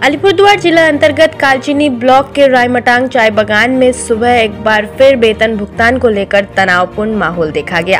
अलीपुरद्वार जिला अंतर्गत कालचिनी ब्लॉक के रायमटांग चाय बागान में सुबह एक बार फिर वेतन भुगतान को लेकर तनावपूर्ण माहौल देखा गया।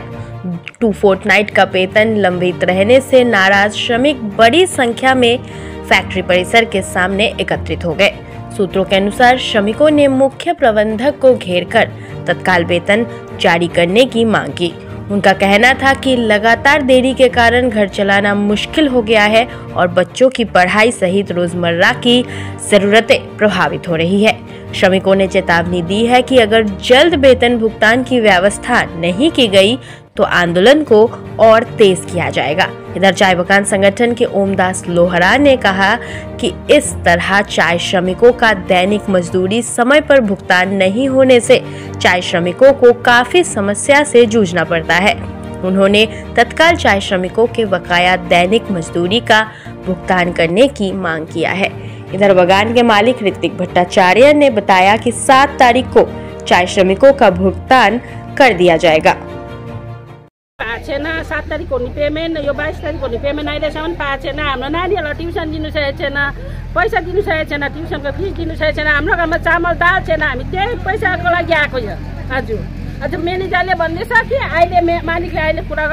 2 फोर्टनाइट का वेतन लंबित रहने से नाराज श्रमिक बड़ी संख्या में फैक्ट्री परिसर के सामने एकत्रित हो गए। सूत्रों के अनुसार श्रमिकों ने मुख्य प्रबंधक को घेरकर तत्काल वेतन जारी करने की मांग की। उनका कहना था कि लगातार देरी के कारण घर चलाना मुश्किल हो गया है और बच्चों की पढ़ाई सहित रोजमर्रा की जरूरतें प्रभावित हो रही है। श्रमिकों ने चेतावनी दी है कि अगर जल्द वेतन भुगतान की व्यवस्था नहीं की गई तो आंदोलन को और तेज किया जाएगा। इधर चाय बागान संगठन के ओमदास लोहरा ने कहा कि इस तरह चाय श्रमिकों का दैनिक मजदूरी समय पर भुगतान नहीं होने से चाय श्रमिकों को काफी समस्या से जूझना पड़ता है। उन्होंने तत्काल चाय श्रमिकों के बकाया दैनिक मजदूरी का भुगतान करने की मांग किया है। इधर बागान के मालिक ऋतिक भट्टाचार्य ने बताया कि 7 तारीख को चाय श्रमिकों का भुगतान कर दिया जाएगा। 7 तारिक को पेमेन्ट, यो 22 तारिक को पेमेन्ट अहिलेसम्म पाएको छैन। हाम्रो नानीहरूलाई ट्युसन दिनु सकेको छैन, पैसा दिनु सकेको छैन, ट्युसनको फिस दिनु सकेको छैन। हाम्रो घरमा चामल दाल छैन, हामी त्यही पैसाको लागि आएको यो। आज म्यानेजरले भन्दैछ कि अहिले मालिकले अहिले कुरा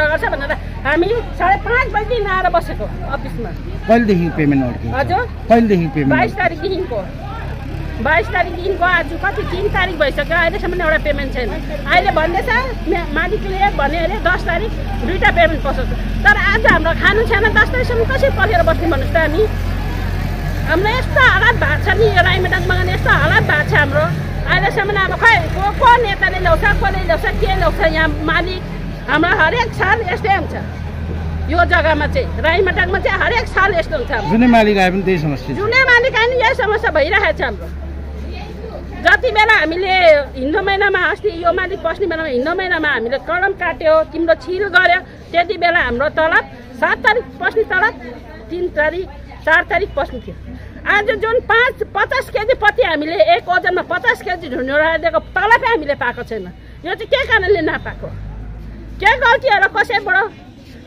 गर्छ भनेर हामी 5:30 बजी आएर बसेको अफिसमा। कहिलेदेखि पेमेन्ट अड्क्यो? हजुर कहिलेदेखि पेमेन्ट? 22 तारिकदेखिको। 22 तारिकदेखिको आज कति 3 तारिक भइसक्यो, अहिलेसम्म एउटा पेमेन्ट छैन। अहिले भन्दैछ मालिकले भने अरे 10 तारिक 2टा पेमेन्ट पस्छ। तर आज हाम्रो खानु छैन, 10 तारिकसम्म कसरी पसेर बस्ने भन्नुहोस् त। हाम्रो यस्तो हालत भएको छ नि, रायमटाङ बगान यस्तो हालत भएको छ हाम्रो। अहिलेसम्म अब खै को नेताले ल्याउँछ, कसले ल्याउँछ, के ल्याउँछ। यहाँ मालिक हाम्रो हरेक साल यस्तै हुन्छ। यो जग्गामा चाहिँ रायमटाङमा चाहिँ हरेक साल यस्तो हुन्छ। जुनै मालिक आए पनि त्यही समस्या, जुनै मालिक आए पनि यही समस्या भइरहेको छ हाम्रो। जति बेला हामीले हिन्दू महिनामा अस्ति यो मालिक पस्ने बेलामा हिन्दू महिनामा हामीले कलम काट्यो, तिम्रो छिल गर्यो, त्यति बेला हाम्रो तलब 7 तारिक पस्ने तलब 3 तारिक 4 तारिक पस्ने थियो। आज जुन 50 केजी पत्ती हामीले एक ओजनमा 50 केजी ढुँडेर दिएको तलबै हामीले पाएको छैन। यो चाहिँ के कारणले नपाएको, के गल्ती हो र कसैबाट?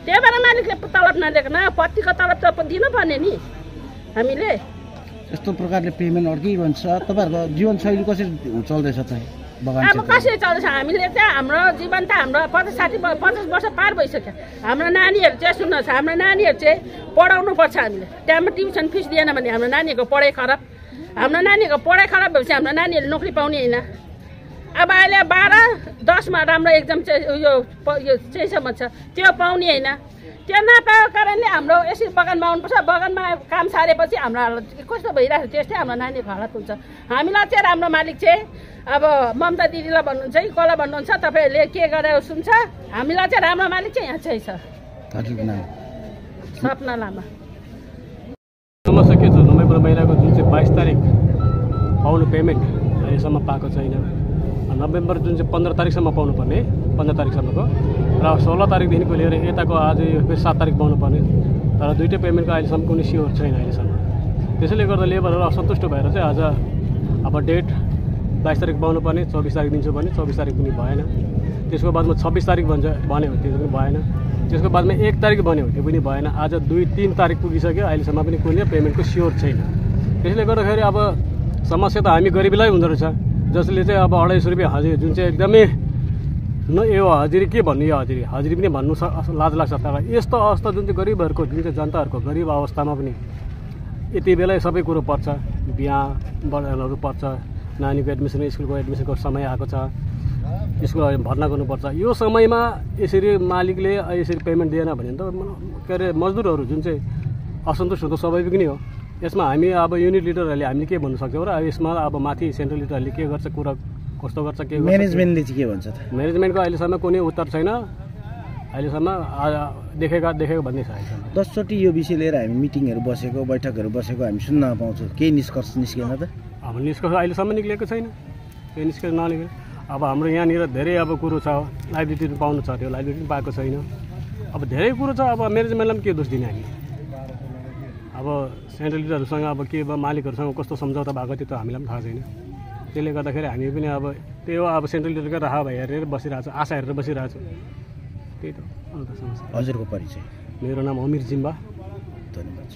त्यही भएर मालिकले तलब नदिएको। न पत्तीको तलब त दिनुपर्ने नि हामीले। यस्तो प्रकारले पेमेन्ट अड्किरहन्छ। तपाईँहरूको जीवनशैली कसरी चल्दैछ चाहिँ बगान? अब कसरी चल्दैछ हामीले चाहिँ हाम्रो जीवन त हाम्रो 50 वर्ष पार भइसक्यो। हाम्रो नानीहरू चाहिँ सुन्नुहोस्, हाम्रो नानीहरू चाहिँ पढाउनु पर्छ हामीले। त्यहाँमा ट्युसन फिस दिएन भने हाम्रो नानीहरूको पढाइ खराब। हाम्रो नानीहरूको पढाइ खराब भएपछि हाम्रो नानीहरूले नोकरी पाउने होइन। अब अहिले 12-10मा राम्रो एक्जाम चाहिँ यो चाहिँसम्म छ, त्यो पाउने होइन। त्यो नपाएको कारणले हाम्रो यसरी बगानमा आउनुपर्छ। बगानमा काम सारेपछि हाम्रो हालत कस्तो भइरहेको छ, त्यस्तै हाम्रो नानीको हालत हुन्छ। हामीलाई चाहिँ राम्रो मालिक चाहिँ अब ममता दिदीलाई भन्नुहुन्छ कि कसलाई भन्नुहुन्छ, तपाईँहरूले के गरेर सुन्छ। हामीलाई चाहिँ राम्रो मालिक चाहिँ यहाँ चाहिँ छ। सपना लामा। समस्या के छ? नोभेम्बर महिनाको जुन चाहिँ 22 तारिक पाउनु पेमेन्ट अहिलेसम्म पाएको छैन। नोभेम्बर जुन चाहिँ 15 तारिकसम्म पाउनुपर्ने, 15 तारिकसम्मको र 16 तारिकदेखिको लिएर यताको आज फेरि 7 तारिक पाउनुपर्ने। तर 2टै पेमेन्टको अहिलेसम्म कुनै स्योर छैन अहिलेसम्म। त्यसैले गर्दा लेबरहरू असन्तुष्ट भएर चाहिँ आज अब डेट 22 तारिक पाउनुपर्ने, 24 तारिक दिन्छु भने 24 तारिक पनि भएन। त्यसको बादमा 26 तारिक भन्यो त्यो पनि भएन। त्यसको बादमा 1 तारिक भन्यो त्यो पनि भएन। आज 2-3 तारिक पुगिसक्यो, अहिलेसम्म पनि कुनै पेमेन्टको स्योर छैन। त्यसले गर्दाखेरि अब समस्या त हामी गरिबीलाई हुँदो रहेछ, जसले चाहिँ अब 250 रुपियाँ हाजिरी, जुन चाहिँ एकदमै यो हाजिरी के भन्नु, यो हाजिरी पनि भन्नु लाज लाग्छ। तर यस्तो अवस्था जुन चाहिँ गरिबहरूको, जुन चाहिँ जनताहरूको गरिब अवस्थामा पनि यति बेला सबै कुरो पर्छ। बिहा बढाइहरू पर्छ, नानीको एडमिसन, स्कुलको एडमिसनको समय आएको छ, स्कुल भर्ना गर्नुपर्छ। यो समयमा यसरी मालिकले यसरी पेमेन्ट दिएन भने त के अरे मजदुरहरू जुन चाहिँ असन्तुष्ट हुँदा स्वाभाविक नै हो। यसमा हामी अब युनिट लिडरहरूले हामीले के भन्नु सक्छौँ र यसमा अब माथि सेन्ट्रल लिडरहरूले के गर्छ, कुरा कस्तो गर्छ, के म्यानेजमेन्टले चाहिँ के भन्छ त? म्यानेजमेन्टको अहिलेसम्म कुनै उत्तर छैन। अहिलेसम्म देखेको भन्ने छ। 10 चोटि यो विषय लिएर हामी मिटिङहरू बसेको, बैठकहरू बसेको हामी सुन्न पाउँछौँ। केही निष्कर्ष निस्केन त? अब निष्कर्ष अहिलेसम्म निक्लेको छैन, केही निष्कर्ष ननिक्ले। अब हाम्रो यहाँनिर धेरै अब कुरो छ, लाइब्रेरी पाउनु छ, त्यो लाइब्रेरी पनि पाएको छैन। अब धेरै कुरो छ। अब म्यानेजमेन्टलाई पनि के दोष दिने हामी? अब सेन्ट्रल लिडरहरूसँग अब के मालिकहरूसँग कस्तो सम्झौता भएको त्यो त हामीलाई पनि थाहा छैन। त्यसले गर्दाखेरि हामी पनि अब त्यो अब सेन्ट्रल लिडरको राह हेरेर बसिरहेको छ, आशा हेरेर बसिरहेको छु। त्यही त अन्त समस्या। हजुरको परिचय? मेरो नाम अमिर जिम्बा। धन्यवाद।